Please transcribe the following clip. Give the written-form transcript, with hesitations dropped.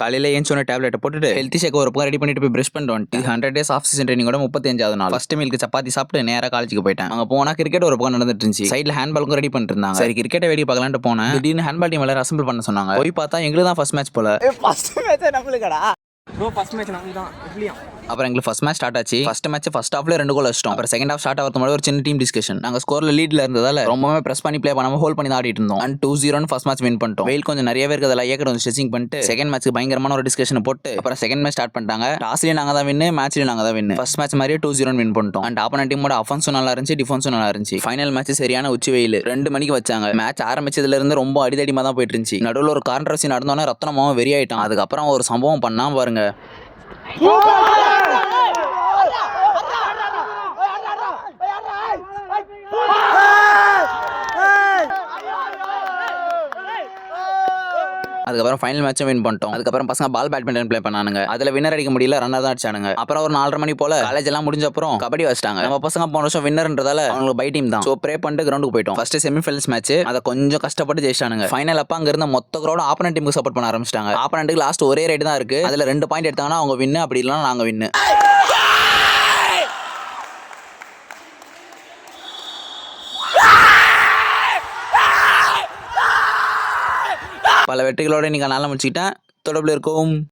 காலையில ஏஞ்சோன டேப்லெட்டை போட்டுட்டு ஹெல்த்தி ஷேக் ஒரு பக்கம் ரெடி பண்ணிட்டு போய் பிரஷ் பண்ணிட்டு வந்துட்டு 100 days ஆஃப் சீசன் ட்ரைனிங்கோட 35வது நாள் ஃபர்ஸ்ட் மீலுக்கு சப்பாத்தி சாப்பிட்டு நேரா காலேஜுக்கு போயிட்டேன். அங்க போனா கிரிக்கெட் ஒரு பக்கம் நடந்துட்டு இருந்துச்சு. சைடுல ஹேண்ட்பாலுக்கும் ரெடி பண்ணிட்டு இருந்தாங்க. சரி கிரிக்கெட்டை வேடி பார்க்கலான்ட்டு போனேன். திடீர்னு ஹேண்ட்பால் டீம் எல்லாரும் அசம்பிள் பண்ண சொன்னாங்க. போய் பார்த்தா எங்களுக்கு தான் ஃபர்ஸ்ட் மேட்ச் போல. ஃபர்ஸ்ட் மேட்ச் நம்மளுக்குடா ப்ரோ. ஃபர்ஸ்ட் மேட்ச் நமக்கு தான். எப்படியா? அப்புறம் எங்களுக்கு ஃபர்ஸ்ட் மேட்ச் ஸ்டார்ட் ஆச்சு. ஃபர்ஸ்ட் மேட்ச் ஃபர்ஸ்ட் ஹாஃப்ல 2 கோல் அடிச்சிட்டோம். அப்புறம் செகண்ட் ஹாஃப் ஸ்டார்ட் ஆகிறதுக்கு முன்னாடி ஒரு சின்ன டீம் டிஸ்கஷன். நாங்க ஸ்கோர்ல லீட்ல இருந்ததால ரொம்பவே பிரஸ் பண்ணி ப்ளே பண்ணாம ஹோல்ட் பண்ணி ஆடிட்டு இருந்தோம். அண்ட் 2-0 ஃபர்ஸ்ட் மேட்ச் வின் பண்ணிட்டோம். வெயில் கொஞ்சம் நிறையவே இருக்கிறதால ஏக்கர் கொஞ்சம் ஸ்ட்ரெச்சிங் பண்ணிட்டு செகண்ட் மேட்ச்க்கு பயங்கரமான ஒரு டிஸ்கஷன் போட்டு அப்புறம் செகண்ட் மேட்ச் ஸ்டார்ட் பண்ணிட்டாங்க. டாஸ்லயும் நாங்க தான் வின், மேட்ச்லயும் நாங்க தான் வின். ஃபர்ஸ்ட் மேட்ச் மாதிரியே 2-0 வின் பண்ணிட்டோம். அண்ட் ஆப்போனன்ட் டீமோட அஃபென்ஸும் நல்லா இருந்துச்சு, டிஃபென்ஸும் நல்லா இருந்துச்சு. ஃபைனல் மேட்ச் சரியான உச்சி வெயில் 2 மணிக்கு வச்சாங்க. மேட்ச் ஆரம்பிச்சதுல இருந்து ரொம்ப அடிதடிமா தான் போயிட்டு இருந்துச்சு. நடுவில் ஒரு கான்ட்ரவர்சி நடந்தோன்னே ரத்னமாவும் வெறி ஆயிட்டான். அதுக்கப்புறம் ஒரு சம்பவம் பண்ணா பாருங்க. அதுக்கப்புறம் ஃபைனல் மேட்சும் வின் பண்ணிட்டோம். அதுக்கப்புறம் பசங்க பால் பேட்மிண்டன் ப்ளே பண்ணானுங்க. அதுல வின்னர் அடிக்க முடியல, ரன்னர் தான் அடிச்சானுங்க. அப்புறம் ஒரு 4:30 மணி போல காலேஜ் எல்லாம் முடிஞ்ச அப்புறம் கபடி வச்சிட்டாங்க. நம்ம பசங்க போன வருஷம் வின்னர்ன்றதால அவங்களுக்கு பை டீம் தான். சோ ப்ரே பண்ணிட்டு கிரவுண்டுக்கு போயிட்டோம். ஃபர்ஸ்ட் செமிஃபைனல்ஸ் மேட்ச் அதை கொஞ்சம் கஷ்டப்பட்டு ஜெயிச்சானுங்க. ஃபைனல் அப்ப அங்க இருந்த மொத்த கிரௌட் ஆப்போனன்ட் டீமுக்கு சப்போர்ட் பண்ண ஆரம்பிச்சிட்டாங்க. ஆப்போனன்ட்க்கு லாஸ்ட் ஒரே ரைட் தான் இருக்கு. அதுல 2 பாயிண்ட் எடுத்தாங்கன்னா அவங்க வின்னு, அப்படி இல்லைன்னா நாங்க வின்னு. பல வெற்றிகளோட நீங்க நல்லா முடிச்சுக்கிட்டேன். தொடர்பில் இருக்கும்.